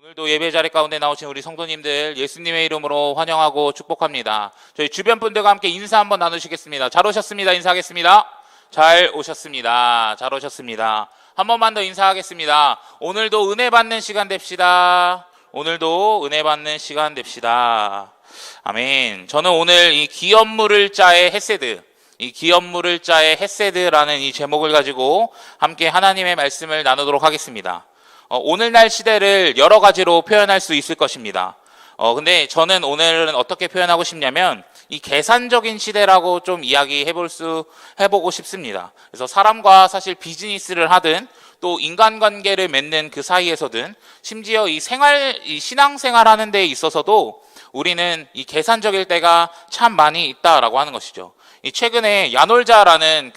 오늘도 예배 자리 가운데 나오신 우리 성도님들 예수님의 이름으로 환영하고 축복합니다. 저희 주변 분들과 함께 인사 한번 나누시겠습니다. 잘 오셨습니다. 인사하겠습니다. 잘 오셨습니다. 잘 오셨습니다. 한 번만 더 인사하겠습니다. 오늘도 은혜 받는 시간 됩시다. 오늘도 은혜 받는 시간 됩시다. 아멘. 저는 오늘 이 기업물을 짜의 헤세드, 이 기업물을 짜의 헤세드라는 이 제목을 가지고 함께 하나님의 말씀을 나누도록 하겠습니다. 오늘날 시대를 여러 가지로 표현할 수 있을 것입니다. 근데 저는 오늘은 어떻게 표현하고 싶냐면 이 계산적인 시대라고 좀 해보고 싶습니다. 그래서 사람과 사실 비즈니스를 하든 또 인간관계를 맺는 그 사이에서든 심지어 이 신앙생활 하는 데 있어서도 우리는 이 계산적일 때가 참 많이 있다라고 하는 것이죠. 이 최근에 야놀자라는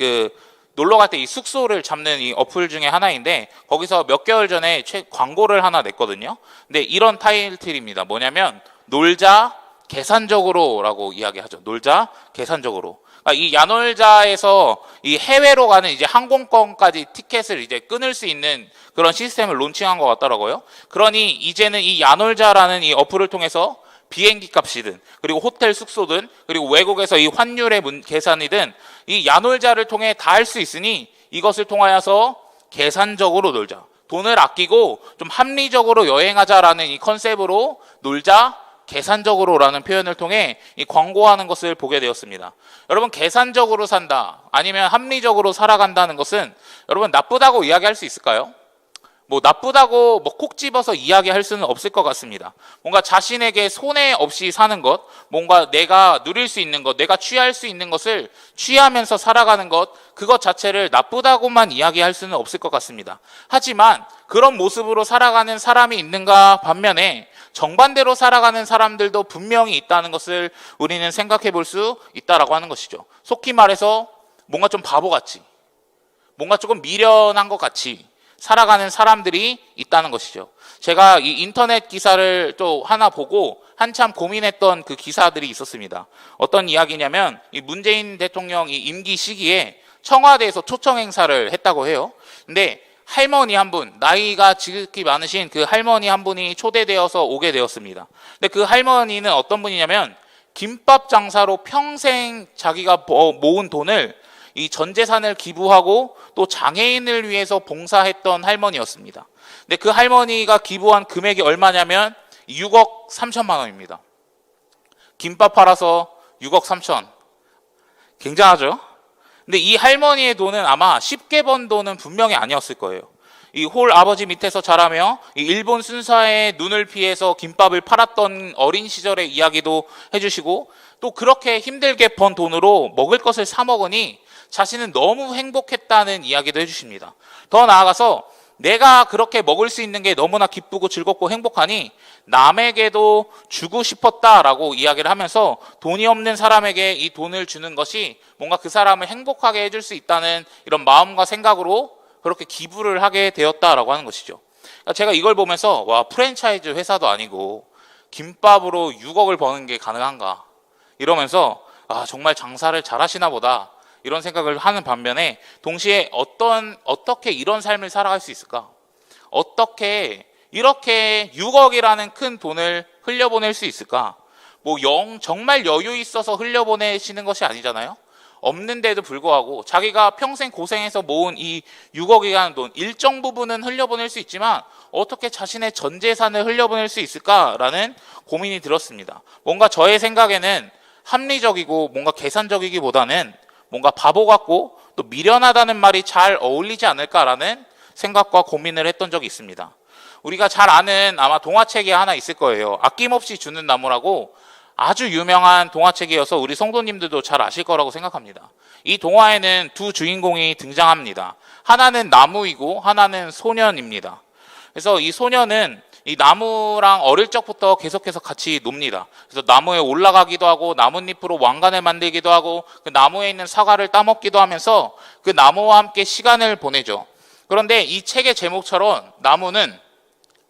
놀러 갈 때 이 숙소를 잡는 이 어플 중에 하나인데 거기서 몇 개월 전에 광고를 하나 냈거든요. 근데 이런 타이틀입니다. 뭐냐면 놀자 계산적으로라고 이야기하죠. 놀자 계산적으로. 그러니까 이 야놀자에서 이 해외로 가는 이제 항공권까지 티켓을 이제 끊을 수 있는 그런 시스템을 론칭한 것 같더라고요. 그러니 이제는 이 야놀자라는 이 어플을 통해서 비행기 값이든 그리고 호텔 숙소든 그리고 외국에서 이 환율의 계산이든 이 야놀자를 통해 다 할 수 있으니 이것을 통하여서 계산적으로 놀자, 돈을 아끼고 좀 합리적으로 여행하자라는 이 컨셉으로 놀자 계산적으로라는 표현을 통해 이 광고하는 것을 보게 되었습니다. 여러분, 계산적으로 산다 아니면 합리적으로 살아간다는 것은 여러분 나쁘다고 이야기할 수 있을까요? 나쁘다고 콕 집어서 이야기할 수는 없을 것 같습니다. 뭔가 자신에게 손해 없이 사는 것, 뭔가 내가 누릴 수 있는 것, 내가 취할 수 있는 것을 취하면서 살아가는 것, 그것 자체를 나쁘다고만 이야기할 수는 없을 것 같습니다. 하지만 그런 모습으로 살아가는 사람이 있는가 반면에 정반대로 살아가는 사람들도 분명히 있다는 것을 우리는 생각해 볼 수 있다라고 하는 것이죠. 속히 말해서 뭔가 좀 바보같이, 뭔가 조금 미련한 것 같이 살아가는 사람들이 있다는 것이죠. 제가 이 인터넷 기사를 또 하나 보고 한참 고민했던 그 기사들이 있었습니다. 어떤 이야기냐면 이 문재인 대통령 이 임기 시기에 청와대에서 초청 행사를 했다고 해요. 근데 할머니 한 분, 나이가 지극히 많으신 그 할머니 한 분이 초대되어서 오게 되었습니다. 근데 그 할머니는 어떤 분이냐면 김밥 장사로 평생 자기가 모은 돈을 이 전 재산을 기부하고 또 장애인을 위해서 봉사했던 할머니였습니다. 근데 그 할머니가 기부한 금액이 얼마냐면 6억 3천만 원입니다. 김밥 팔아서 6억 3천. 굉장하죠? 근데 이 할머니의 돈은 아마 쉽게 번 돈은 분명히 아니었을 거예요. 이 홀 아버지 밑에서 자라며 이 일본 순사의 눈을 피해서 김밥을 팔았던 어린 시절의 이야기도 해주시고 또 그렇게 힘들게 번 돈으로 먹을 것을 사 먹으니 자신은 너무 행복했다는 이야기도 해주십니다. 더 나아가서 내가 그렇게 먹을 수 있는 게 너무나 기쁘고 즐겁고 행복하니 남에게도 주고 싶었다라고 이야기를 하면서 돈이 없는 사람에게 이 돈을 주는 것이 뭔가 그 사람을 행복하게 해줄 수 있다는 이런 마음과 생각으로 그렇게 기부를 하게 되었다라고 하는 것이죠. 그러니까 제가 이걸 보면서 와, 프랜차이즈 회사도 아니고 김밥으로 6억을 버는 게 가능한가 이러면서 정말 장사를 잘하시나 보다 이런 생각을 하는 반면에 동시에 어떻게 이런 삶을 살아갈 수 있을까? 어떻게 이렇게 6억이라는 큰 돈을 흘려보낼 수 있을까? 정말 여유 있어서 흘려보내시는 것이 아니잖아요. 없는데도 불구하고 자기가 평생 고생해서 모은 이 6억이라는 돈 일정 부분은 흘려보낼 수 있지만 어떻게 자신의 전 재산을 흘려보낼 수 있을까라는 고민이 들었습니다. 뭔가 저의 생각에는 합리적이고 뭔가 계산적이기보다는 뭔가 바보 같고 또 미련하다는 말이 잘 어울리지 않을까라는 생각과 고민을 했던 적이 있습니다. 우리가 잘 아는 아마 동화책이 하나 있을 거예요. 아낌없이 주는 나무라고 아주 유명한 동화책이어서 우리 성도님들도 잘 아실 거라고 생각합니다. 이 동화에는 두 주인공이 등장합니다. 하나는 나무이고 하나는 소년입니다. 그래서 이 소년은 이 나무랑 어릴 적부터 계속해서 같이 놉니다. 그래서 나무에 올라가기도 하고 나뭇잎으로 왕관을 만들기도 하고 그 나무에 있는 사과를 따먹기도 하면서 그 나무와 함께 시간을 보내죠. 그런데 이 책의 제목처럼 나무는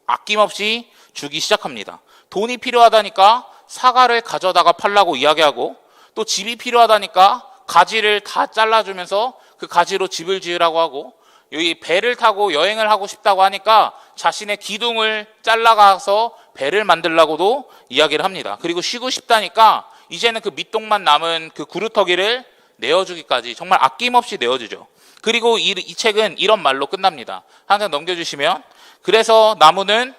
아낌없이 주기 시작합니다. 돈이 필요하다니까 사과를 가져다가 팔라고 이야기하고 또 집이 필요하다니까 가지를 다 잘라주면서 그 가지로 집을 지으라고 하고 여기 배를 타고 여행을 하고 싶다고 하니까 자신의 기둥을 잘라가서 배를 만들라고도 이야기를 합니다. 그리고 쉬고 싶다니까 이제는 그 밑동만 남은 그 구루터기를 내어주기까지 정말 아낌없이 내어주죠. 그리고 이 책은 이런 말로 끝납니다. 항상 넘겨주시면, 그래서 나무는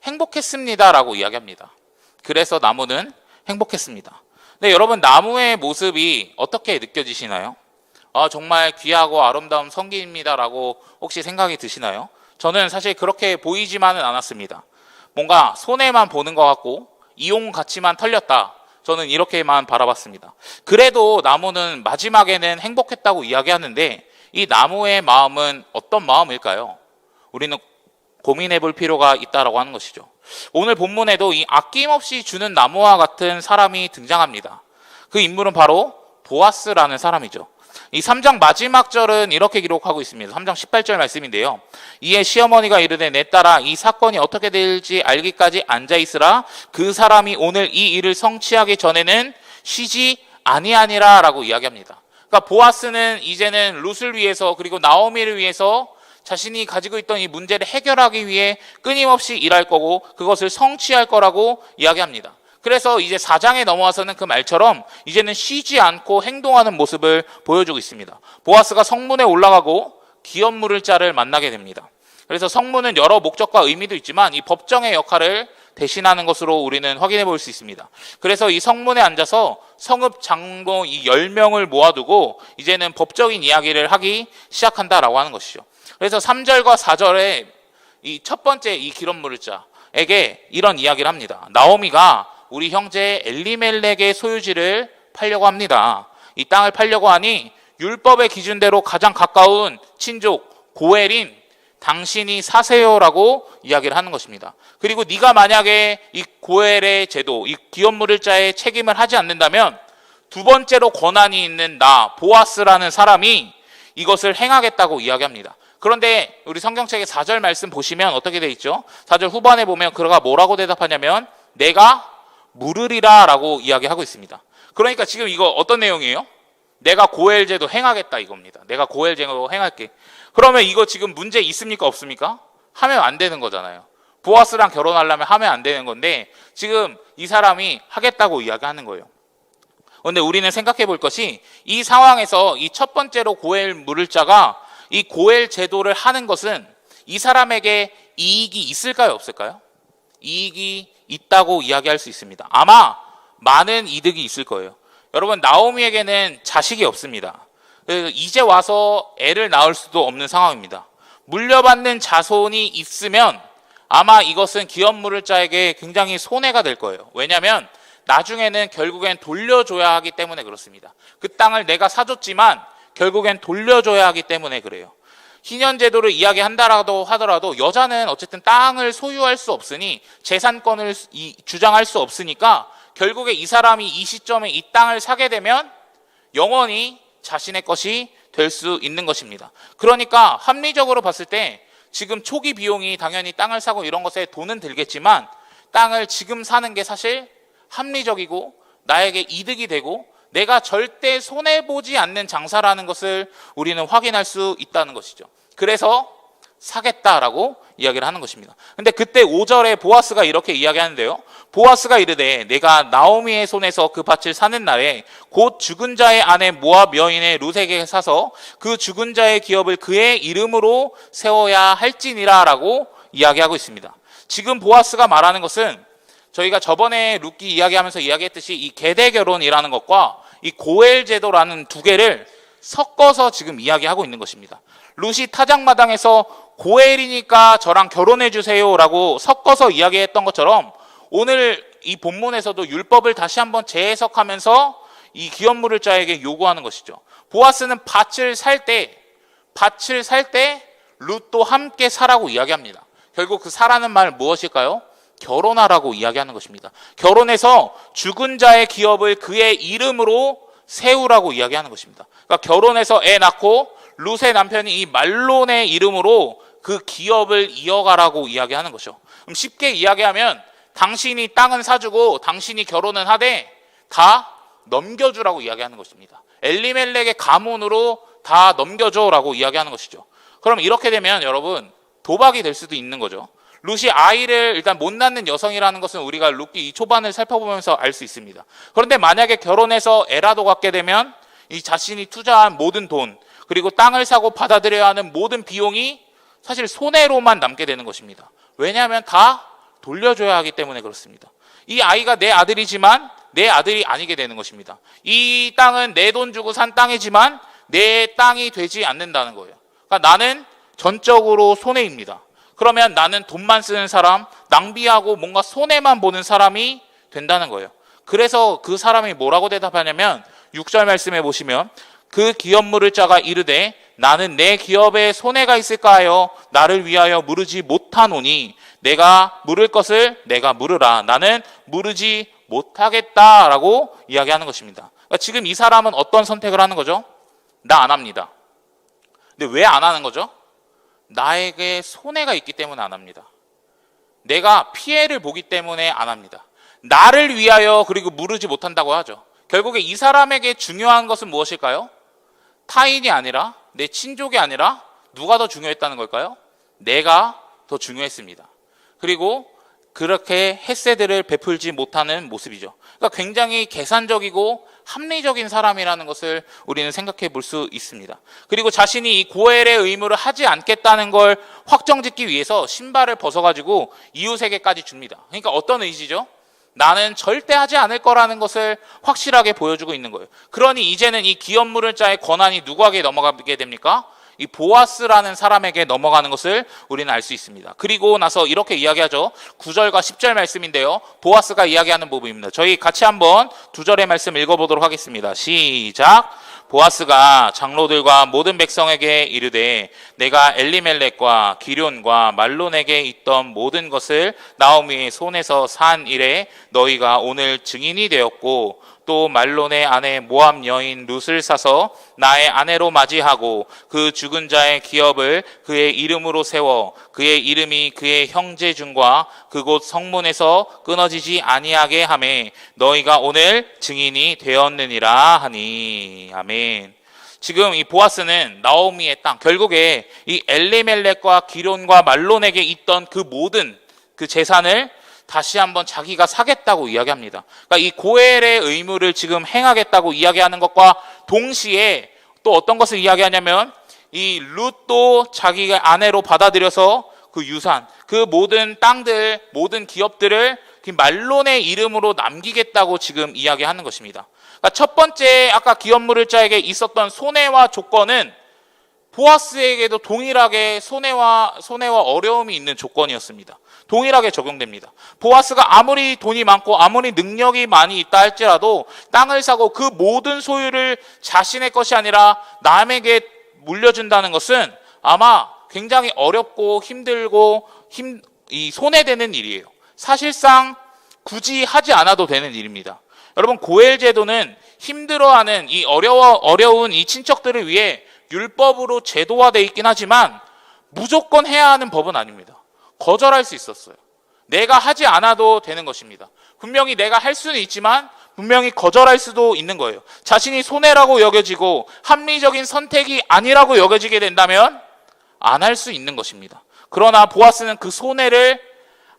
행복했습니다 라고 이야기합니다. 그래서 나무는 행복했습니다. 네, 여러분, 나무의 모습이 어떻게 느껴지시나요? 정말 귀하고 아름다운 성기입니다 라고 혹시 생각이 드시나요? 저는 사실 그렇게 보이지만은 않았습니다. 뭔가 손해만 보는 것 같고 이용 가치만 털렸다, 저는 이렇게만 바라봤습니다. 그래도 나무는 마지막에는 행복했다고 이야기하는데, 이 나무의 마음은 어떤 마음일까요? 우리는 고민해 볼 필요가 있다라고 하는 것이죠. 오늘 본문에도 이 아낌없이 주는 나무와 같은 사람이 등장합니다. 그 인물은 바로 보아스라는 사람이죠. 이 3장 마지막 절은 이렇게 기록하고 있습니다. 3장 18절 말씀인데요. 이에 시어머니가 이르되 내 딸아 이 사건이 어떻게 될지 알기까지 앉아있으라. 그 사람이 오늘 이 일을 성취하기 전에는 쉬지 아니하니라 라고 이야기합니다. 그러니까 보아스는 이제는 룻을 위해서, 그리고 나오미를 위해서 자신이 가지고 있던 이 문제를 해결하기 위해 끊임없이 일할 거고 그것을 성취할 거라고 이야기합니다. 그래서 이제 4장에 넘어와서는 그 말처럼 이제는 쉬지 않고 행동하는 모습을 보여주고 있습니다. 보아스가 성문에 올라가고 기업 물을 자를 만나게 됩니다. 그래서 성문은 여러 목적과 의미도 있지만 이 법정의 역할을 대신하는 것으로 우리는 확인해 볼 수 있습니다. 그래서 이 성문에 앉아서 성읍 장로 이 10명을 모아두고 이제는 법적인 이야기를 하기 시작한다라고 하는 것이죠. 그래서 3절과 4절에 이 첫 번째 이 기업 물을 자에게 이런 이야기를 합니다. 나오미가 우리 형제 엘리멜렉의 소유지를 팔려고 합니다. 이 땅을 팔려고 하니 율법의 기준대로 가장 가까운 친족 고엘인 당신이 사세요라고 이야기를 하는 것입니다. 그리고 네가 만약에 이 고엘의 제도, 이 기업 물을 자의 책임을 하지 않는다면 두 번째로 권한이 있는 나 보아스라는 사람이 이것을 행하겠다고 이야기합니다. 그런데 우리 성경책의 4절 말씀 보시면 어떻게 돼 있죠? 4절 후반에 보면 그가 뭐라고 대답하냐면 내가 물으리라 라고 이야기하고 있습니다. 그러니까 지금 이거 어떤 내용이에요? 내가 고엘제도 행하겠다 이겁니다. 내가 고엘제도 행할게. 그러면 이거 지금 문제 있습니까 없습니까? 하면 안 되는 거잖아요. 보아스랑 결혼하려면 하면 안 되는 건데 지금 이 사람이 하겠다고 이야기하는 거예요. 그런데 우리는 생각해 볼 것이 이 상황에서 이 첫 번째로 고엘 물을 자가 이 고엘 제도를 하는 것은 이 사람에게 이익이 있을까요 없을까요? 이익이 있다고 이야기할 수 있습니다. 아마 많은 이득이 있을 거예요. 여러분, 나오미에게는 자식이 없습니다. 이제 와서 애를 낳을 수도 없는 상황입니다. 물려받는 자손이 있으면 아마 이것은 기업 물을 자에게 굉장히 손해가 될 거예요. 왜냐하면 나중에는 결국엔 돌려줘야 하기 때문에 그렇습니다. 그 땅을 내가 사줬지만 결국엔 돌려줘야 하기 때문에 그래요. 희년제도를 이야기한다라고 하더라도 여자는 어쨌든 땅을 소유할 수 없으니 재산권을 주장할 수 없으니까 결국에 이 사람이 이 시점에 이 땅을 사게 되면 영원히 자신의 것이 될 수 있는 것입니다. 그러니까 합리적으로 봤을 때 지금 초기 비용이 당연히 땅을 사고 이런 것에 돈은 들겠지만 땅을 지금 사는 게 사실 합리적이고 나에게 이득이 되고 내가 절대 손해보지 않는 장사라는 것을 우리는 확인할 수 있다는 것이죠. 그래서 사겠다라고 이야기를 하는 것입니다. 근데 그때 5절에 보아스가 이렇게 이야기하는데요. 보아스가 이르되 내가 나오미의 손에서 그 밭을 사는 날에 곧 죽은 자의 아내 모압 여인의 룻에게 사서 그 죽은 자의 기업을 그의 이름으로 세워야 할지니라 라고 이야기하고 있습니다. 지금 보아스가 말하는 것은 저희가 저번에 룻기 이야기하면서 이야기했듯이 이 계대 결혼이라는 것과 이 고엘 제도라는 두 개를 섞어서 지금 이야기하고 있는 것입니다. 룻이 타작마당에서 고엘이니까 저랑 결혼해 주세요 라고 섞어서 이야기했던 것처럼 오늘 이 본문에서도 율법을 다시 한번 재해석하면서 이 기업 물을 자에게 요구하는 것이죠. 보아스는 밭을 살 때 룻도 함께 사라고 이야기합니다. 결국 그 사라는 말 무엇일까요? 결혼하라고 이야기하는 것입니다. 결혼해서 죽은 자의 기업을 그의 이름으로 세우라고 이야기하는 것입니다. 그러니까 결혼해서 애 낳고 룻의 남편이 이 말론의 이름으로 그 기업을 이어가라고 이야기하는 것이죠. 그럼 쉽게 이야기하면 당신이 땅은 사주고 당신이 결혼은 하되 다 넘겨주라고 이야기하는 것입니다. 엘리멜렉의 가문으로 다 넘겨줘라고 이야기하는 것이죠. 그럼 이렇게 되면 여러분 도박이 될 수도 있는 거죠. 룻이 아이를 일단 못 낳는 여성이라는 것은 우리가 룻기 이 초반을 살펴보면서 알 수 있습니다. 그런데 만약에 결혼해서 애라도 갖게 되면 이 자신이 투자한 모든 돈, 그리고 땅을 사고 받아들여야 하는 모든 비용이 사실 손해로만 남게 되는 것입니다. 왜냐하면 다 돌려줘야 하기 때문에 그렇습니다. 이 아이가 내 아들이지만 내 아들이 아니게 되는 것입니다. 이 땅은 내 돈 주고 산 땅이지만 내 땅이 되지 않는다는 거예요. 그러니까 나는 전적으로 손해입니다. 그러면 나는 돈만 쓰는 사람, 낭비하고 뭔가 손해만 보는 사람이 된다는 거예요. 그래서 그 사람이 뭐라고 대답하냐면 6절 말씀해 보시면 그 기업 물을 자가 이르되 나는 내 기업에 손해가 있을까 하여 나를 위하여 물으지 못하노니 내가 물을 것을 내가 물으라. 나는 물으지 못하겠다라고 이야기하는 것입니다. 그러니까 지금 이 사람은 어떤 선택을 하는 거죠? 나 안 합니다. 근데 왜 안 하는 거죠? 나에게 손해가 있기 때문에 안 합니다. 내가 피해를 보기 때문에 안 합니다. 나를 위하여 그리고 물으지 못한다고 하죠. 결국에 이 사람에게 중요한 것은 무엇일까요? 타인이 아니라 내 친족이 아니라 누가 더 중요했다는 걸까요? 내가 더 중요했습니다. 그리고 그렇게 햇세들을 베풀지 못하는 모습이죠. 그러니까 굉장히 계산적이고 합리적인 사람이라는 것을 우리는 생각해 볼 수 있습니다. 그리고 자신이 이 고엘의 의무를 하지 않겠다는 걸 확정짓기 위해서 신발을 벗어가지고 이웃에게까지 줍니다. 그러니까 어떤 의지죠? 나는 절대 하지 않을 거라는 것을 확실하게 보여주고 있는 거예요. 그러니 이제는 이 기업 물을 자의 권한이 누구에게 넘어가게 됩니까? 이 보아스라는 사람에게 넘어가는 것을 우리는 알 수 있습니다. 그리고 나서 이렇게 이야기하죠. 9절과 10절 말씀인데요. 보아스가 이야기하는 부분입니다. 저희 같이 한번 2절의 말씀 읽어보도록 하겠습니다. 시작. 보아스가 장로들과 모든 백성에게 이르되 내가 엘리멜렉과 기럨과 말론에게 있던 모든 것을 나오미의 손에서 산 이래 너희가 오늘 증인이 되었고 또 말론의 아내 모압 여인 룻을 사서 나의 아내로 맞이하고 그 죽은 자의 기업을 그의 이름으로 세워 그의 이름이 그의 형제 중과 그곳 성문에서 끊어지지 아니하게 하매 너희가 오늘 증인이 되었느니라 하니. 아멘. 지금 이 보아스는 나오미의 땅, 결국에 이 엘리멜렉과 기럨과 말론에게 있던 그 모든 그 재산을 다시 한번 자기가 사겠다고 이야기합니다. 그러니까 이 고엘의 의무를 지금 행하겠다고 이야기하는 것과 동시에 또 어떤 것을 이야기하냐면 이 룻도 자기가 아내로 받아들여서 그 유산, 그 모든 땅들, 모든 기업들을 그 말론의 이름으로 남기겠다고 지금 이야기하는 것입니다. 그러니까 첫 번째 아까 기업 물을 자에게 있었던 손해와 조건은 보아스에게도 동일하게 손해와 어려움이 있는 조건이었습니다. 동일하게 적용됩니다. 보아스가 아무리 돈이 많고 아무리 능력이 많이 있다 할지라도 땅을 사고 그 모든 소유를 자신의 것이 아니라 남에게 물려준다는 것은 아마 굉장히 어렵고 힘들고 손해되는 일이에요. 사실상 굳이 하지 않아도 되는 일입니다. 여러분, 고엘 제도는 힘들어하는 이 어려운 이 친척들을 위해 율법으로 제도화되어 있긴 하지만 무조건 해야 하는 법은 아닙니다. 거절할 수 있었어요. 내가 하지 않아도 되는 것입니다. 분명히 내가 할 수는 있지만 분명히 거절할 수도 있는 거예요. 자신이 손해라고 여겨지고 합리적인 선택이 아니라고 여겨지게 된다면 안 할 수 있는 것입니다. 그러나 보아스는 그 손해를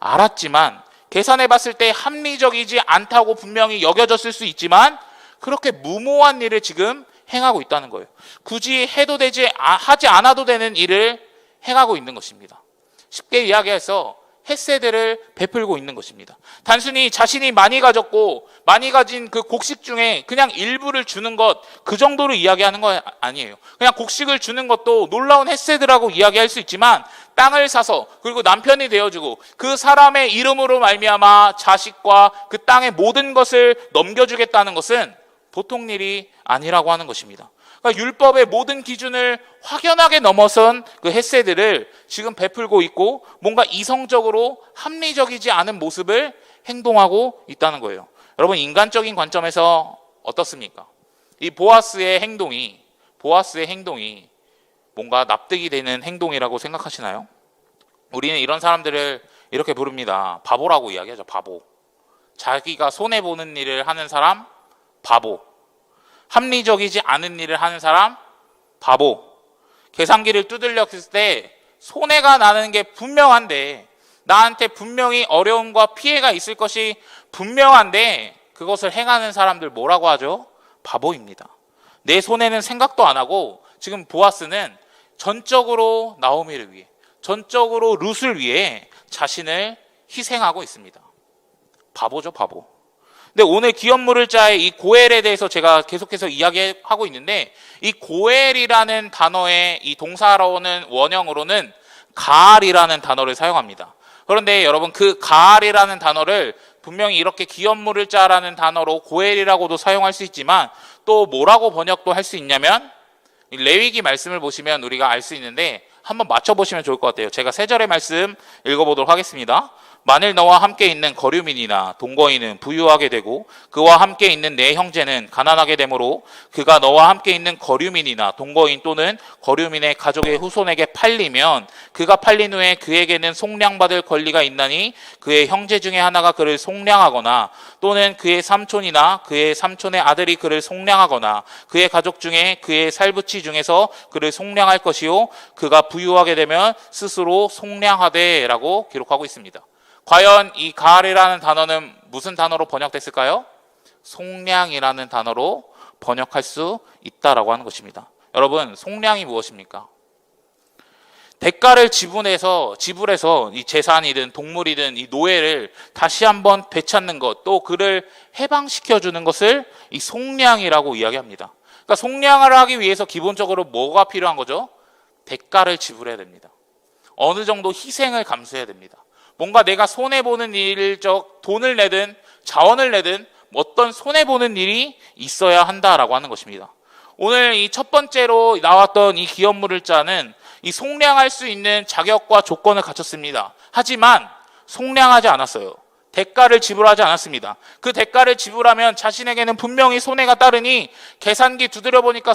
알았지만 계산해 봤을 때 합리적이지 않다고 분명히 여겨졌을 수 있지만 그렇게 무모한 일을 지금 행하고 있다는 거예요. 굳이 하지 않아도 되는 일을 행하고 있는 것입니다. 쉽게 이야기해서 햇세들을 베풀고 있는 것입니다. 단순히 자신이 많이 가졌고 많이 가진 그 곡식 중에 그냥 일부를 주는 것, 그 정도로 이야기하는 건 아니에요. 그냥 곡식을 주는 것도 놀라운 햇세들하고 이야기할 수 있지만 땅을 사서 그리고 남편이 되어주고 그 사람의 이름으로 말미암아 자식과 그 땅의 모든 것을 넘겨주겠다는 것은 보통 일이 아니라고 하는 것입니다. 그러니까 율법의 모든 기준을 확연하게 넘어선 그 햇세들을 지금 베풀고 있고 뭔가 이성적으로 합리적이지 않은 모습을 행동하고 있다는 거예요. 여러분, 인간적인 관점에서 어떻습니까? 이 보아스의 행동이 뭔가 납득이 되는 행동이라고 생각하시나요? 우리는 이런 사람들을 이렇게 부릅니다. 바보라고 이야기하죠. 바보. 자기가 손해보는 일을 하는 사람 바보. 합리적이지 않은 일을 하는 사람 바보. 계산기를 두들렸을 때 손해가 나는 게 분명한데, 나한테 분명히 어려움과 피해가 있을 것이 분명한데 그것을 행하는 사람들 뭐라고 하죠? 바보입니다. 내 손해는 생각도 안 하고 지금 보아스는 전적으로 나오미를 위해, 전적으로 룻을 위해 자신을 희생하고 있습니다. 바보죠, 바보. 근데 오늘 기업물을 자의 이 고엘에 대해서 제가 계속해서 이야기하고 있는데, 이 고엘이라는 단어의 이 동사로는 원형으로는 가알이라는 단어를 사용합니다. 그런데 여러분, 그 가알이라는 단어를 분명히 이렇게 기업물을 자라는 단어로 고엘이라고도 사용할 수 있지만 또 뭐라고 번역도 할 수 있냐면, 레위기 말씀을 보시면 우리가 알 수 있는데 한번 맞춰보시면 좋을 것 같아요. 제가 3절의 말씀 읽어보도록 하겠습니다. 만일 너와 함께 있는 거류민이나 동거인은 부유하게 되고 그와 함께 있는 내 형제는 가난하게 되므로 그가 너와 함께 있는 거류민이나 동거인 또는 거류민의 가족의 후손에게 팔리면 그가 팔린 후에 그에게는 속량받을 권리가 있나니 그의 형제 중에 하나가 그를 속량하거나 또는 그의 삼촌이나 그의 삼촌의 아들이 그를 속량하거나 그의 가족 중에 그의 살부치 중에서 그를 속량할 것이요 그가 부유하게 되면 스스로 속량하되 라고 기록하고 있습니다. 과연 이 가알이라는 단어는 무슨 단어로 번역됐을까요? 속량이라는 단어로 번역할 수 있다라고 하는 것입니다. 여러분, 속량이 무엇입니까? 대가를 지불해서 이 재산이든 동물이든 이 노예를 다시 한번 되찾는 것, 또 그를 해방시켜주는 것을 이 속량이라고 이야기합니다. 그러니까 속량을 하기 위해서 기본적으로 뭐가 필요한 거죠? 대가를 지불해야 됩니다. 어느 정도 희생을 감수해야 됩니다. 뭔가 내가 손해보는 일적 돈을 내든 자원을 내든 어떤 손해보는 일이 있어야 한다라고 하는 것입니다. 오늘 이 첫 번째로 나왔던 이 기업물을 자는 이 속량할 수 있는 자격과 조건을 갖췄습니다. 하지만 속량하지 않았어요. 대가를 지불하지 않았습니다. 그 대가를 지불하면 자신에게는 분명히 손해가 따르니 계산기 두드려 보니까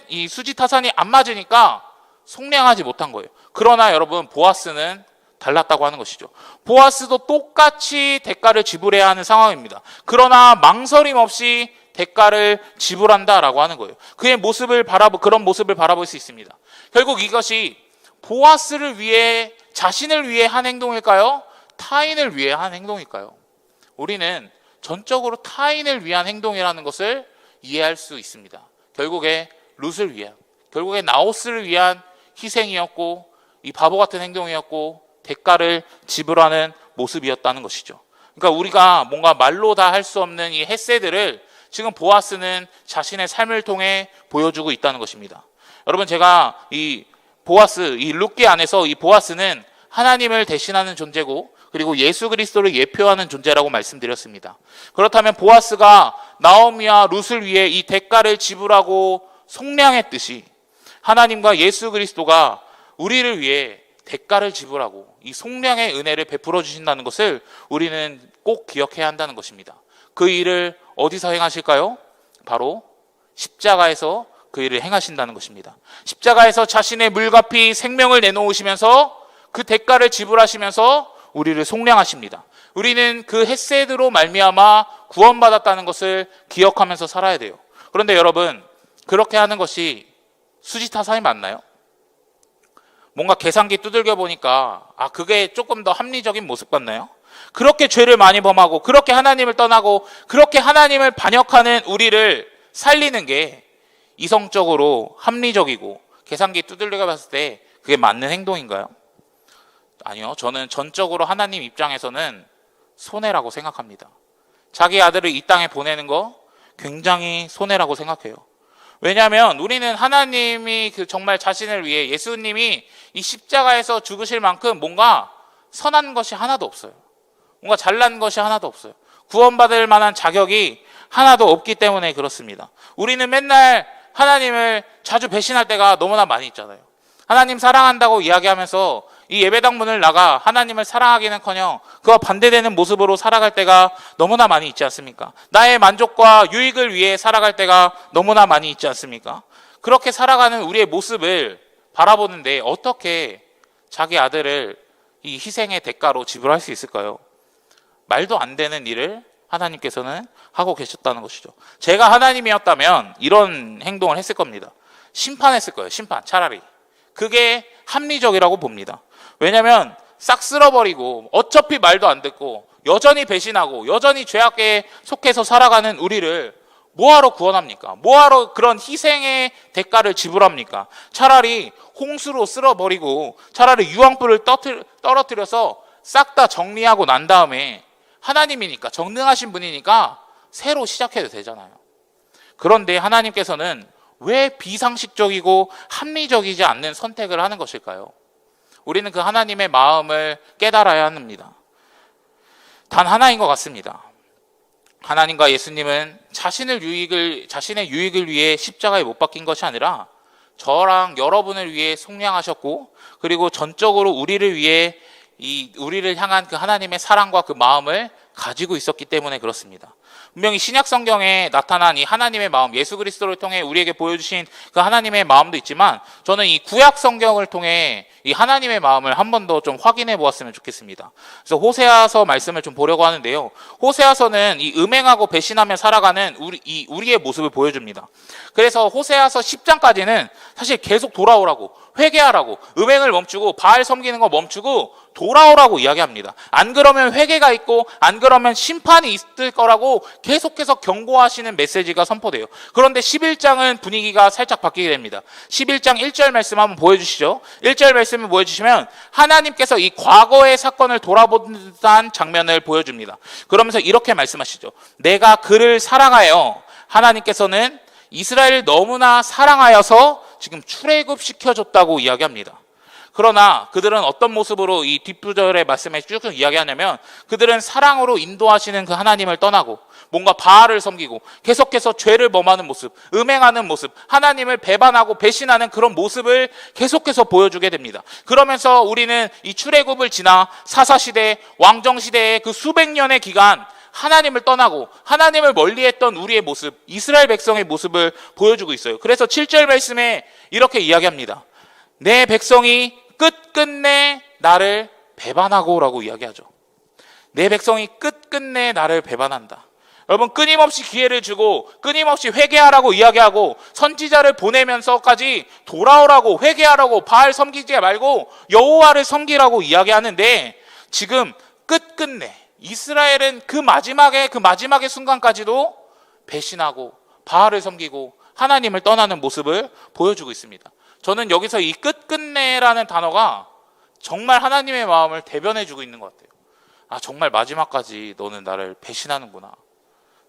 이 수지타산이 안 맞으니까 속량하지 못한 거예요. 그러나 여러분, 보아스는 달랐다고 하는 것이죠. 보아스도 똑같이 대가를 지불해야 하는 상황입니다. 그러나 망설임 없이 대가를 지불한다라고 하는 거예요. 그런 모습을 바라볼 수 있습니다. 결국 이것이 보아스를 위해, 자신을 위해 한 행동일까요? 타인을 위해 한 행동일까요? 우리는 전적으로 타인을 위한 행동이라는 것을 이해할 수 있습니다. 결국에 룻을 위한, 결국에 나오스를 위한 희생이었고, 이 바보 같은 행동이었고, 대가를 지불하는 모습이었다는 것이죠. 그러니까 우리가 뭔가 말로 다 할 수 없는 이 헤세드를 지금 보아스는 자신의 삶을 통해 보여주고 있다는 것입니다. 여러분, 제가 이 룻기 안에서 이 보아스는 하나님을 대신하는 존재고 그리고 예수 그리스도를 예표하는 존재라고 말씀드렸습니다. 그렇다면 보아스가 나오미와 룻을 위해 이 대가를 지불하고 속량했듯이 하나님과 예수 그리스도가 우리를 위해 대가를 지불하고 이 속량의 은혜를 베풀어 주신다는 것을 우리는 꼭 기억해야 한다는 것입니다. 그 일을 어디서 행하실까요? 바로 십자가에서 그 일을 행하신다는 것입니다. 십자가에서 자신의 물과 피 생명을 내놓으시면서 그 대가를 지불하시면서 우리를 속량하십니다. 우리는 그 헤세드로 말미암아 구원받았다는 것을 기억하면서 살아야 돼요. 그런데 여러분, 그렇게 하는 것이 수지타산이 맞나요? 뭔가 계산기 두들겨 보니까 그게 조금 더 합리적인 모습 같나요? 그렇게 죄를 많이 범하고 그렇게 하나님을 떠나고 그렇게 하나님을 반역하는 우리를 살리는 게 이성적으로 합리적이고 계산기 두들겨 봤을 때 그게 맞는 행동인가요? 아니요. 저는 전적으로 하나님 입장에서는 손해라고 생각합니다. 자기 아들을 이 땅에 보내는 거 굉장히 손해라고 생각해요. 왜냐하면 우리는 하나님이 정말 자신을 위해 예수님이 이 십자가에서 죽으실 만큼 뭔가 선한 것이 하나도 없어요. 뭔가 잘난 것이 하나도 없어요. 구원받을 만한 자격이 하나도 없기 때문에 그렇습니다. 우리는 맨날 하나님을 자주 배신할 때가 너무나 많이 있잖아요. 하나님 사랑한다고 이야기하면서 이 예배당 문을 나가 하나님을 사랑하기는커녕 그와 반대되는 모습으로 살아갈 때가 너무나 많이 있지 않습니까? 나의 만족과 유익을 위해 살아갈 때가 너무나 많이 있지 않습니까? 그렇게 살아가는 우리의 모습을 바라보는데 어떻게 자기 아들을 이 희생의 대가로 지불할 수 있을까요? 말도 안 되는 일을 하나님께서는 하고 계셨다는 것이죠. 제가 하나님이었다면 이런 행동을 했을 겁니다. 심판했을 거예요. 심판, 차라리. 그게 합리적이라고 봅니다. 왜냐하면 싹 쓸어버리고 어차피 말도 안 듣고 여전히 배신하고 여전히 죄악에 속해서 살아가는 우리를 뭐하러 구원합니까? 뭐하러 그런 희생의 대가를 지불합니까? 차라리 홍수로 쓸어버리고 차라리 유황불을 떨어뜨려서 싹 다 정리하고 난 다음에 하나님이니까, 전능하신 분이니까 새로 시작해도 되잖아요. 그런데 하나님께서는 왜 비상식적이고 합리적이지 않는 선택을 하는 것일까요? 우리는 그 하나님의 마음을 깨달아야 합니다. 단 하나인 것 같습니다. 하나님과 예수님은 자신의 유익을 위해 십자가에 못 박힌 것이 아니라 저랑 여러분을 위해 속량하셨고, 그리고 전적으로 우리를 향한 그 하나님의 사랑과 그 마음을 가지고 있었기 때문에 그렇습니다. 분명히 신약 성경에 나타난 이 하나님의 마음, 예수 그리스도를 통해 우리에게 보여주신 그 하나님의 마음도 있지만, 저는 이 구약 성경을 통해 이 하나님의 마음을 한 번 더 좀 확인해 보았으면 좋겠습니다. 그래서 호세아서 말씀을 좀 보려고 하는데요. 호세아서는 이 음행하고 배신하며 살아가는 우리의 모습을 보여줍니다. 그래서 호세아서 10장까지는 사실 계속 돌아오라고, 회개하라고, 음행을 멈추고 바알 섬기는 거 멈추고 돌아오라고 이야기합니다. 안 그러면 회개가 있고 안 그러면 심판이 있을 거라고 계속해서 경고하시는 메시지가 선포돼요. 그런데 11장은 분위기가 살짝 바뀌게 됩니다. 11장 1절 말씀 한번 보여주시죠. 1절 말씀을 보여주시면 하나님께서 이 과거의 사건을 돌아보는 듯한 장면을 보여줍니다. 그러면서 이렇게 말씀하시죠. 내가 그를 사랑하여, 하나님께서는 이스라엘을 너무나 사랑하여서 지금 출애굽시켜줬다고 이야기합니다. 그러나 그들은 어떤 모습으로 이 뒷부절의 말씀에 쭉 이야기하냐면, 그들은 사랑으로 인도하시는 그 하나님을 떠나고 뭔가 바알을 섬기고 계속해서 죄를 범하는 모습, 음행하는 모습, 하나님을 배반하고 배신하는 그런 모습을 계속해서 보여주게 됩니다. 그러면서 우리는 이 출애굽을 지나 사사시대, 왕정시대의 그 수백 년의 기간 하나님을 떠나고 하나님을 멀리했던 우리의 모습, 이스라엘 백성의 모습을 보여주고 있어요. 그래서 7절 말씀에 이렇게 이야기합니다. 내 백성이 끝끝내 나를 배반하고 라고 이야기하죠. 내 백성이 끝끝내 나를 배반한다. 여러분, 끊임없이 기회를 주고 끊임없이 회개하라고 이야기하고 선지자를 보내면서까지 돌아오라고, 회개하라고, 바알 섬기지 말고 여호와를 섬기라고 이야기하는데, 지금 끝끝내 이스라엘은 그 마지막의 순간까지도 배신하고 바알을 섬기고 하나님을 떠나는 모습을 보여주고 있습니다. 저는 여기서 이 끝끝내라는 단어가 정말 하나님의 마음을 대변해주고 있는 것 같아요. 아, 정말 마지막까지 너는 나를 배신하는구나.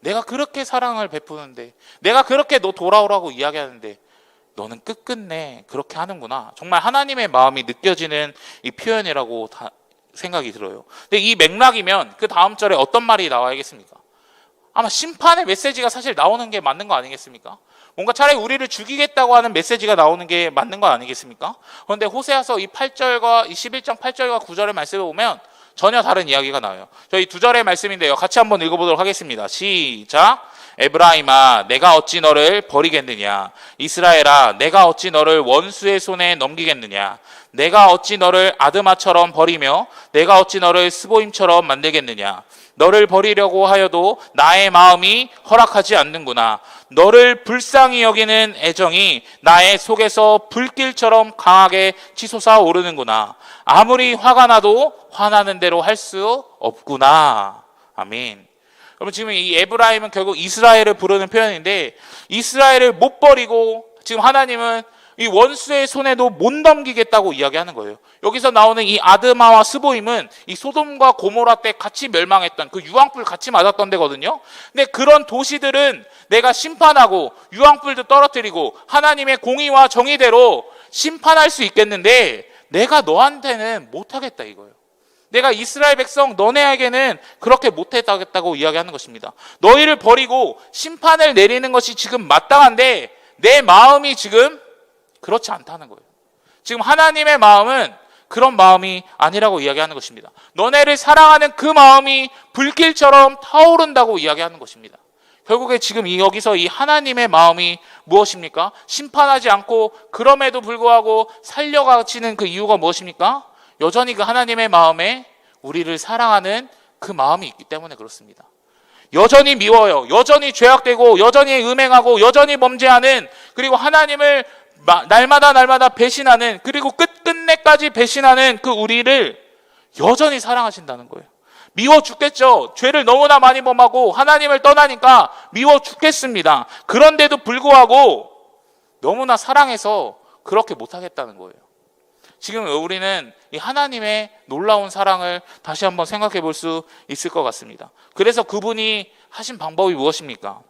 내가 그렇게 사랑을 베푸는데, 내가 그렇게 너 돌아오라고 이야기하는데 너는 끝끝내 그렇게 하는구나. 정말 하나님의 마음이 느껴지는 이 표현이라고 생각이 들어요. 근데 이 맥락이면 그 다음 절에 어떤 말이 나와야겠습니까? 아마 심판의 메시지가 사실 나오는 게 맞는 거 아니겠습니까? 뭔가 차라리 우리를 죽이겠다고 하는 메시지가 나오는 게 맞는 거 아니겠습니까? 그런데 호세아서 이 8절과 이 11장 8절과 9절의 말씀을 보면 전혀 다른 이야기가 나와요. 저희 두 절의 말씀인데요. 같이 한번 읽어보도록 하겠습니다. 시작. 에브라임아, 내가 어찌 너를 버리겠느냐? 이스라엘아, 내가 어찌 너를 원수의 손에 넘기겠느냐? 내가 어찌 너를 아드마처럼 버리며 내가 어찌 너를 스보임처럼 만들겠느냐? 너를 버리려고 하여도 나의 마음이 허락하지 않는구나. 너를 불쌍히 여기는 애정이 나의 속에서 불길처럼 강하게 치솟아 오르는구나. 아무리 화가 나도 화나는 대로 할 수 없구나. 아멘. 여러분, 지금 이 에브라임은 결국 이스라엘을 부르는 표현인데, 이스라엘을 못 버리고 지금 하나님은 이 원수의 손에도 못 넘기겠다고 이야기하는 거예요. 여기서 나오는 이 아드마와 스보임은 이 소돔과 고모라 때 같이 멸망했던, 그 유황불 같이 맞았던 데거든요. 근데 그런 도시들은 내가 심판하고 유황불도 떨어뜨리고 하나님의 공의와 정의대로 심판할 수 있겠는데, 내가 너한테는 못하겠다 이거예요. 내가 이스라엘 백성 너네에게는 그렇게 못했다고 이야기하는 것입니다. 너희를 버리고 심판을 내리는 것이 지금 마땅한데 내 마음이 지금 그렇지 않다는 거예요. 지금 하나님의 마음은 그런 마음이 아니라고 이야기하는 것입니다. 너네를 사랑하는 그 마음이 불길처럼 타오른다고 이야기하는 것입니다. 결국에 지금 여기서 이 하나님의 마음이 무엇입니까? 심판하지 않고 그럼에도 불구하고 살려가시는 그 이유가 무엇입니까? 여전히 그 하나님의 마음에 우리를 사랑하는 그 마음이 있기 때문에 그렇습니다. 여전히 미워요. 여전히 죄악되고 여전히 음행하고 여전히 범죄하는, 그리고 하나님을 날마다 배신하는, 그리고 끝끝내까지 배신하는 그 우리를 여전히 사랑하신다는 거예요. 미워 죽겠죠. 죄를 너무나 많이 범하고 하나님을 떠나니까 미워 죽겠습니다. 그런데도 불구하고 너무나 사랑해서 그렇게 못하겠다는 거예요. 지금 우리는 이 하나님의 놀라운 사랑을 다시 한번 생각해 볼 수 있을 것 같습니다. 그래서 그분이 하신 방법이 무엇입니까?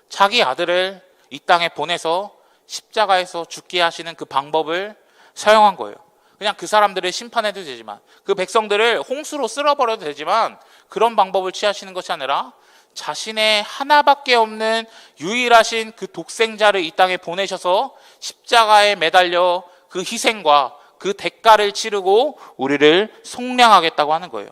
자기 아들을 이 땅에 보내서 십자가에서 죽게 하시는 그 방법을 사용한 거예요. 그냥 그 사람들을 심판해도 되지만, 그 백성들을 홍수로 쓸어버려도 되지만, 그런 방법을 취하시는 것이 아니라 자신의 하나밖에 없는 유일하신 그 독생자를 이 땅에 보내셔서 십자가에 매달려 그 희생과 그 대가를 치르고 우리를 속량하겠다고 하는 거예요.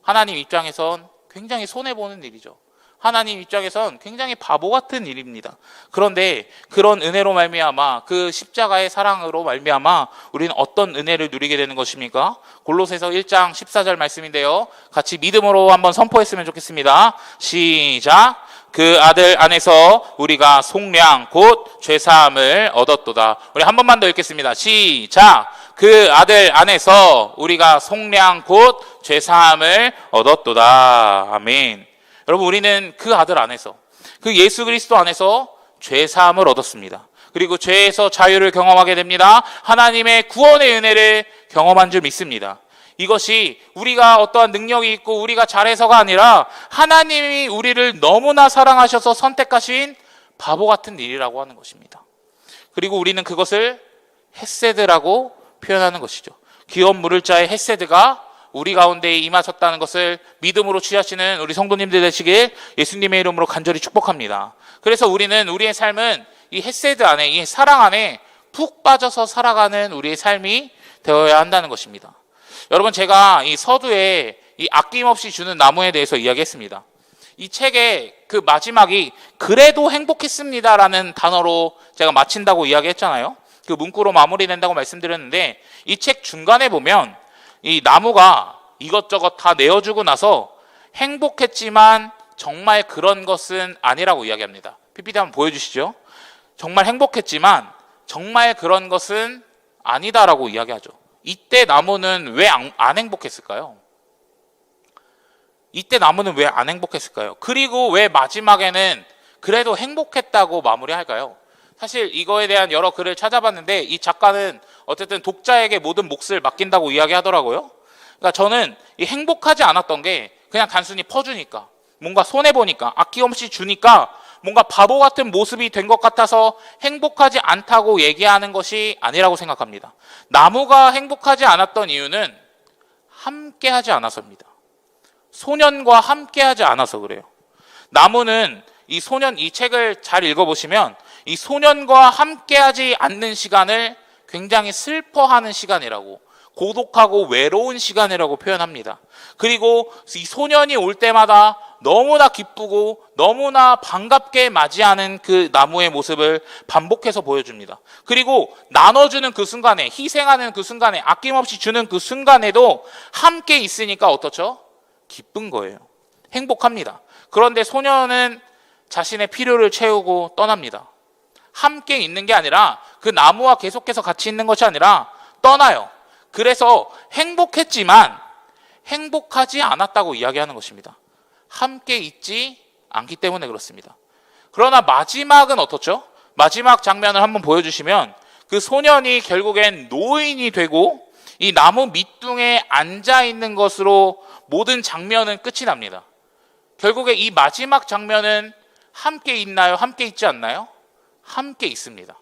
하나님 입장에선 굉장히 손해보는 일이죠. 하나님 입장에선 굉장히 바보 같은 일입니다. 그런데 그런 은혜로 말미암아, 그 십자가의 사랑으로 말미암아 우리는 어떤 은혜를 누리게 되는 것입니까? 골로새서 1장 14절 말씀인데요, 같이 믿음으로 한번 선포했으면 좋겠습니다. 시작. 그 아들 안에서 우리가 속량 곧 죄사함을 얻었도다. 우리 한 번만 더 읽겠습니다. 시작. 그 아들 안에서 우리가 속량 곧 죄사함을 얻었도다. 아멘. 여러분, 우리는 그 아들 안에서, 그 예수 그리스도 안에서 죄사함을 얻었습니다. 그리고 죄에서 자유를 경험하게 됩니다. 하나님의 구원의 은혜를 경험한 줄 믿습니다. 이것이 우리가 어떠한 능력이 있고 우리가 잘해서가 아니라 하나님이 우리를 너무나 사랑하셔서 선택하신 바보 같은 일이라고 하는 것입니다. 그리고 우리는 그것을 헤세드라고 표현하는 것이죠. 기업 물을 자의 헤세드가 우리 가운데 임하셨다는 것을 믿음으로 취하시는 우리 성도님들 되시길 예수님의 이름으로 간절히 축복합니다. 그래서 우리는 우리의 삶은 이 헤세드 안에, 이 사랑 안에 푹 빠져서 살아가는 우리의 삶이 되어야 한다는 것입니다. 여러분, 제가 이 서두에 이 아낌없이 주는 나무에 대해서 이야기했습니다. 이 책의 그 마지막이 그래도 행복했습니다라는 단어로 제가 마친다고 이야기했잖아요. 그 문구로 마무리된다고 말씀드렸는데, 이 책 중간에 보면 이 나무가 이것저것 다 내어주고 나서 행복했지만 정말 그런 것은 아니라고 이야기합니다. PPT 한번 보여주시죠. 정말 행복했지만 정말 그런 것은 아니다라고 이야기하죠. 이때 나무는 왜 안 행복했을까요? 이때 나무는 왜 안 행복했을까요? 그리고 왜 마지막에는 그래도 행복했다고 마무리할까요? 사실 이거에 대한 여러 글을 찾아봤는데 이 작가는 어쨌든 독자에게 모든 몫을 맡긴다고 이야기하더라고요. 그러니까 저는 이 행복하지 않았던 게 그냥 단순히 퍼주니까, 뭔가 손해보니까, 아낌없이 주니까 뭔가 바보 같은 모습이 된 것 같아서 행복하지 않다고 얘기하는 것이 아니라고 생각합니다. 나무가 행복하지 않았던 이유는 함께하지 않아서입니다. 소년과 함께하지 않아서 그래요. 나무는 이 책을 잘 읽어보시면 이 소년과 함께하지 않는 시간을 굉장히 슬퍼하는 시간이라고, 고독하고 외로운 시간이라고 표현합니다. 그리고 이 소년이 올 때마다 너무나 기쁘고 너무나 반갑게 맞이하는 그 나무의 모습을 반복해서 보여줍니다. 그리고 나눠주는 그 순간에, 희생하는 그 순간에, 아낌없이 주는 그 순간에도 함께 있으니까 어떻죠? 기쁜 거예요. 행복합니다. 그런데 소년은 자신의 필요를 채우고 떠납니다. 함께 있는 게 아니라, 그 나무와 계속해서 같이 있는 것이 아니라 떠나요. 그래서 행복했지만 행복하지 않았다고 이야기하는 것입니다. 함께 있지 않기 때문에 그렇습니다. 그러나 마지막은 어떻죠? 마지막 장면을 한번 보여주시면 그 소년이 결국엔 노인이 되고 이 나무 밑둥에 앉아 있는 것으로 모든 장면은 끝이 납니다. 결국에 이 마지막 장면은 함께 있나요? 함께 있지 않나요? 함께 있습니다.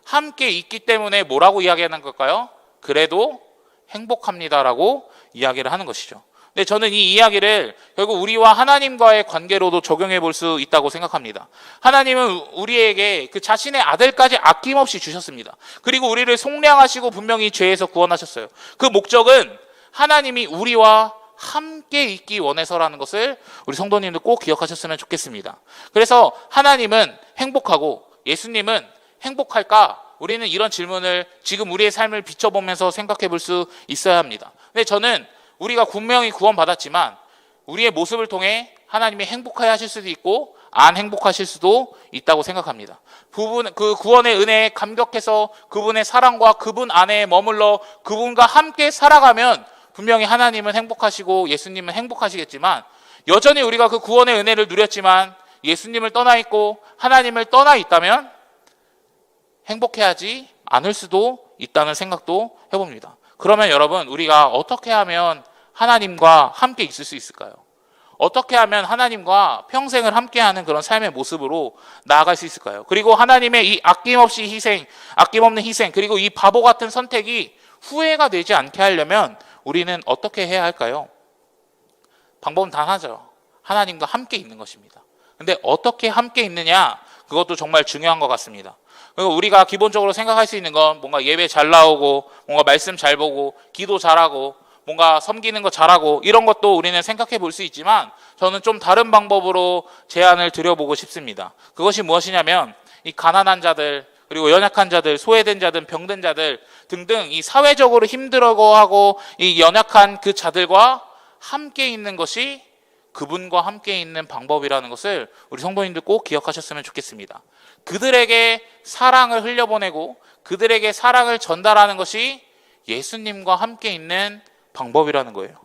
함께 있기 때문에 뭐라고 이야기하는 걸까요? 그래도 행복합니다라고 이야기를 하는 것이죠. 근데 저는 이 이야기를 결국 우리와 하나님과의 관계로도 적용해 볼 수 있다고 생각합니다. 하나님은 우리에게 그 자신의 아들까지 아낌없이 주셨습니다. 그리고 우리를 속량하시고 분명히 죄에서 구원하셨어요. 그 목적은 하나님이 우리와 함께 있기 원해서라는 것을 우리 성도님들 꼭 기억하셨으면 좋겠습니다. 그래서 하나님은 행복하고 예수님은 행복할까? 우리는 이런 질문을 지금 우리의 삶을 비춰보면서 생각해 볼 수 있어야 합니다. 근데 저는 우리가 분명히 구원받았지만 우리의 모습을 통해 하나님이 행복하게 하실 수도 있고 안 행복하실 수도 있다고 생각합니다. 그 구원의 은혜에 감격해서 그분의 사랑과 그분 안에 머물러 그분과 함께 살아가면 분명히 하나님은 행복하시고 예수님은 행복하시겠지만, 여전히 우리가 그 구원의 은혜를 누렸지만 예수님을 떠나 있고 하나님을 떠나 있다면 행복해하지 않을 수도 있다는 생각도 해봅니다. 그러면 여러분, 우리가 어떻게 하면 하나님과 함께 있을 수 있을까요? 어떻게 하면 하나님과 평생을 함께하는 그런 삶의 모습으로 나아갈 수 있을까요? 그리고 하나님의 이 아낌없는 희생, 그리고 이 바보 같은 선택이 후회가 되지 않게 하려면 우리는 어떻게 해야 할까요? 방법은 단 하나죠. 하나님과 함께 있는 것입니다. 근데 어떻게 함께 있느냐? 그것도 정말 중요한 것 같습니다. 그리고 우리가 기본적으로 생각할 수 있는 건 뭔가 예배 잘 나오고, 뭔가 말씀 잘 보고, 기도 잘하고, 뭔가 섬기는 거 잘하고, 이런 것도 우리는 생각해 볼 수 있지만, 저는 좀 다른 방법으로 제안을 드려보고 싶습니다. 그것이 무엇이냐면, 이 가난한 자들, 그리고 연약한 자들, 소외된 자들, 병든 자들 등등 이 사회적으로 힘들어하고 이 연약한 그 자들과 함께 있는 것이 그분과 함께 있는 방법이라는 것을 우리 성도님들 꼭 기억하셨으면 좋겠습니다. 그들에게 사랑을 흘려보내고 그들에게 사랑을 전달하는 것이 예수님과 함께 있는 방법이라는 거예요.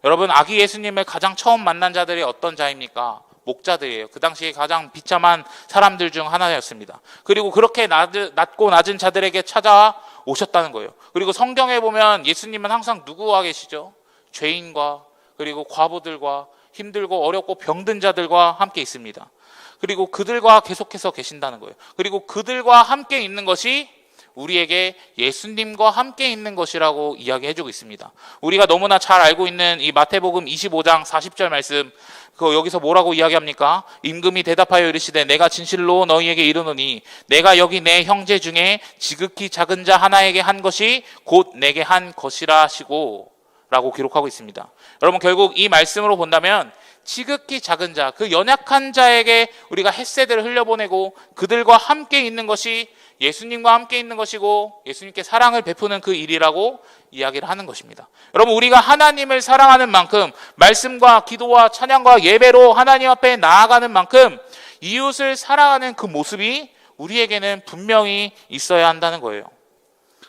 여러분, 아기 예수님을 가장 처음 만난 자들이 어떤 자입니까? 목자들이에요. 그 당시에 가장 비참한 사람들 중 하나였습니다. 그리고 그렇게 낮고 낮은 자들에게 찾아오셨다는 거예요. 그리고 성경에 보면 예수님은 항상 누구와 계시죠? 죄인과, 그리고 과부들과, 힘들고 어렵고 병든 자들과 함께 있습니다. 그리고 그들과 계속해서 계신다는 거예요. 그리고 그들과 함께 있는 것이 우리에게 예수님과 함께 있는 것이라고 이야기해주고 있습니다. 우리가 너무나 잘 알고 있는 이 마태복음 25장 40절 말씀, 여기서 뭐라고 이야기합니까? 임금이 대답하여 이르시되 내가 진실로 너희에게 이르노니 내가 여기 내 형제 중에 지극히 작은 자 하나에게 한 것이 곧 내게 한 것이라 하시고 라고 기록하고 있습니다. 여러분, 결국 이 말씀으로 본다면 지극히 작은 자, 그 연약한 자에게 우리가 햇새들을 흘려보내고 그들과 함께 있는 것이 예수님과 함께 있는 것이고 예수님께 사랑을 베푸는 그 일이라고 이야기를 하는 것입니다. 여러분, 우리가 하나님을 사랑하는 만큼, 말씀과 기도와 찬양과 예배로 하나님 앞에 나아가는 만큼 이웃을 사랑하는 그 모습이 우리에게는 분명히 있어야 한다는 거예요.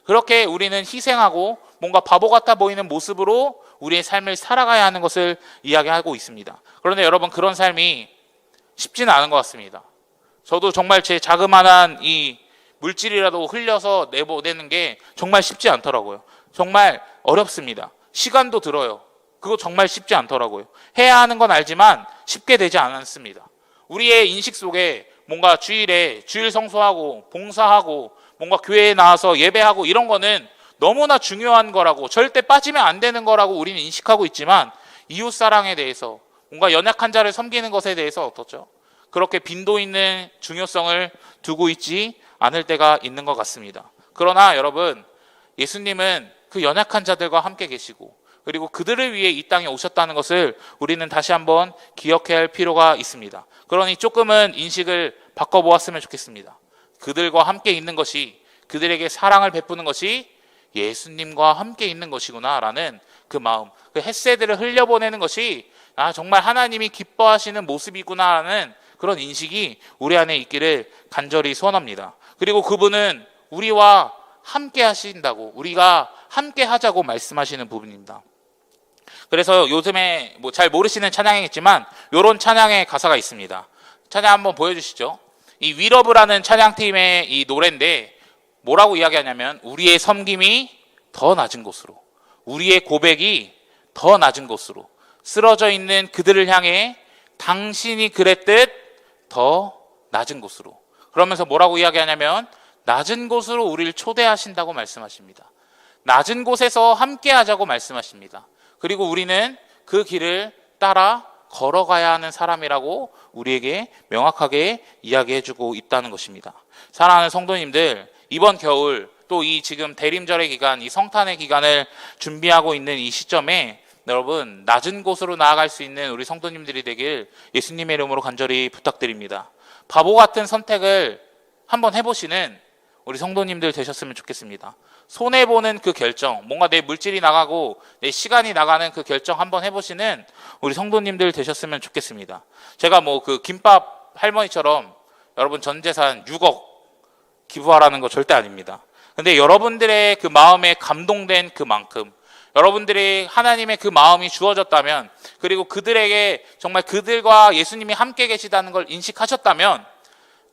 그렇게 우리는 희생하고 뭔가 바보 같아 보이는 모습으로 우리의 삶을 살아가야 하는 것을 이야기하고 있습니다. 그런데 여러분, 그런 삶이 쉽지는 않은 것 같습니다. 저도 정말 제 자그마한 이 물질이라도 흘려서 내보내는 게 정말 쉽지 않더라고요. 정말 어렵습니다. 시간도 들어요. 그거 정말 쉽지 않더라고요. 해야 하는 건 알지만 쉽게 되지 않았습니다. 우리의 인식 속에 뭔가 주일에 주일 성수하고 봉사하고 뭔가 교회에 나와서 예배하고 이런 거는 너무나 중요한 거라고, 절대 빠지면 안 되는 거라고 우리는 인식하고 있지만, 이웃 사랑에 대해서, 뭔가 연약한 자를 섬기는 것에 대해서 어떻죠? 그렇게 빈도 있는 중요성을 두고 있지 않을 때가 있는 것 같습니다. 그러나 여러분, 예수님은 그 연약한 자들과 함께 계시고 그리고 그들을 위해 이 땅에 오셨다는 것을 우리는 다시 한번 기억해야 할 필요가 있습니다. 그러니 조금은 인식을 바꿔보았으면 좋겠습니다. 그들과 함께 있는 것이, 그들에게 사랑을 베푸는 것이 예수님과 함께 있는 것이구나 라는 그 마음, 그 햇새들을 흘려보내는 것이 정말 하나님이 기뻐하시는 모습이구나 라는 그런 인식이 우리 안에 있기를 간절히 소원합니다. 그리고 그분은 우리와 함께 하신다고, 우리가 함께 하자고 말씀하시는 부분입니다. 그래서 요즘에 잘 모르시는 찬양이겠지만 이런 찬양의 가사가 있습니다. 찬양 한번 보여주시죠. 이 위러브라는 찬양팀의 이 노래인데 뭐라고 이야기하냐면, 우리의 섬김이 더 낮은 곳으로, 우리의 고백이 더 낮은 곳으로, 쓰러져 있는 그들을 향해 당신이 그랬듯 더 낮은 곳으로. 그러면서 뭐라고 이야기하냐면 낮은 곳으로 우리를 초대하신다고 말씀하십니다. 낮은 곳에서 함께 하자고 말씀하십니다. 그리고 우리는 그 길을 따라 걸어가야 하는 사람이라고 우리에게 명확하게 이야기해주고 있다는 것입니다. 사랑하는 성도님들, 이번 겨울 또 이 지금 대림절의 기간, 이 성탄의 기간을 준비하고 있는 이 시점에 여러분, 낮은 곳으로 나아갈 수 있는 우리 성도님들이 되길 예수님의 이름으로 간절히 부탁드립니다. 바보 같은 선택을 한번 해보시는 우리 성도님들 되셨으면 좋겠습니다. 손해보는 그 결정, 뭔가 내 물질이 나가고 내 시간이 나가는 그 결정 한번 해보시는 우리 성도님들 되셨으면 좋겠습니다. 제가 그 김밥 할머니처럼 여러분 전 재산 6억 기부하라는 거 절대 아닙니다. 근데 여러분들의 그 마음에 감동된 그만큼, 여러분들이 하나님의 그 마음이 주어졌다면, 그리고 그들에게 정말 그들과 예수님이 함께 계시다는 걸 인식하셨다면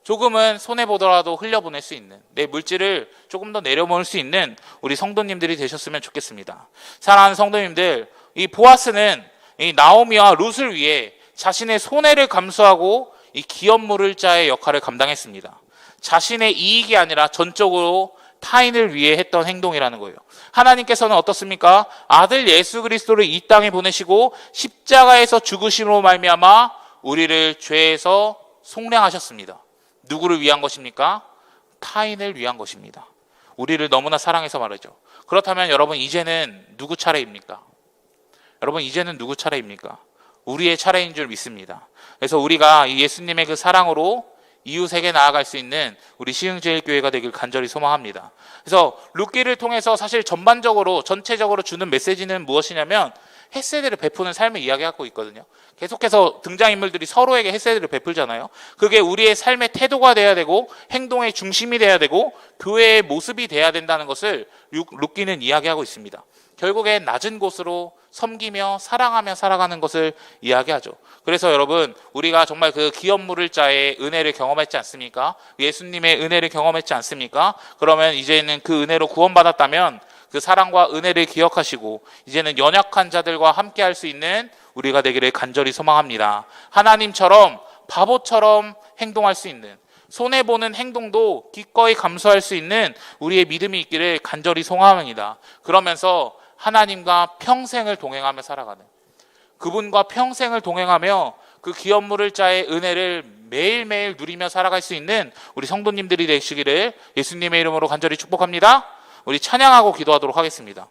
조금은 손해보더라도 흘려보낼 수 있는, 내 물질을 조금 더 내려놓을 수 있는 우리 성도님들이 되셨으면 좋겠습니다. 사랑하는 성도님들, 이 보아스는 이 나오미와 룻을 위해 자신의 손해를 감수하고 이 기업물을 자의 역할을 감당했습니다. 자신의 이익이 아니라 전적으로 타인을 위해 했던 행동이라는 거예요. 하나님께서는 어떻습니까? 아들 예수 그리스도를 이 땅에 보내시고 십자가에서 죽으심으로 말미암아 우리를 죄에서 속량하셨습니다. 누구를 위한 것입니까? 타인을 위한 것입니다. 우리를 너무나 사랑해서 말이죠. 그렇다면 여러분, 이제는 누구 차례입니까? 여러분, 이제는 누구 차례입니까? 우리의 차례인 줄 믿습니다. 그래서 우리가 이 예수님의 그 사랑으로 이웃에게 나아갈 수 있는 우리 시흥제일교회가 되길 간절히 소망합니다. 그래서 룻기를 통해서 사실 전체적으로 주는 메시지는 무엇이냐면 햇세대를 베푸는 삶을 이야기하고 있거든요. 계속해서 등장인물들이 서로에게 햇세대를 베풀잖아요. 그게 우리의 삶의 태도가 돼야 되고 행동의 중심이 돼야 되고 교회의 모습이 돼야 된다는 것을 룻기는 이야기하고 있습니다. 결국엔 낮은 곳으로 섬기며 사랑하며 살아가는 것을 이야기하죠. 그래서 여러분, 우리가 정말 그 기업물을 자의 은혜를 경험했지 않습니까? 예수님의 은혜를 경험했지 않습니까? 그러면 이제는 그 은혜로 구원받았다면 그 사랑과 은혜를 기억하시고 이제는 연약한 자들과 함께 할 수 있는 우리가 되기를 간절히 소망합니다. 하나님처럼 바보처럼 행동할 수 있는, 손해보는 행동도 기꺼이 감수할 수 있는 우리의 믿음이 있기를 간절히 소망합니다. 그러면서 하나님과 평생을 동행하며 살아가는, 그분과 평생을 동행하며 그 기업물을 자의 은혜를 매일매일 누리며 살아갈 수 있는 우리 성도님들이 되시기를 예수님의 이름으로 간절히 축복합니다. 우리 찬양하고 기도하도록 하겠습니다.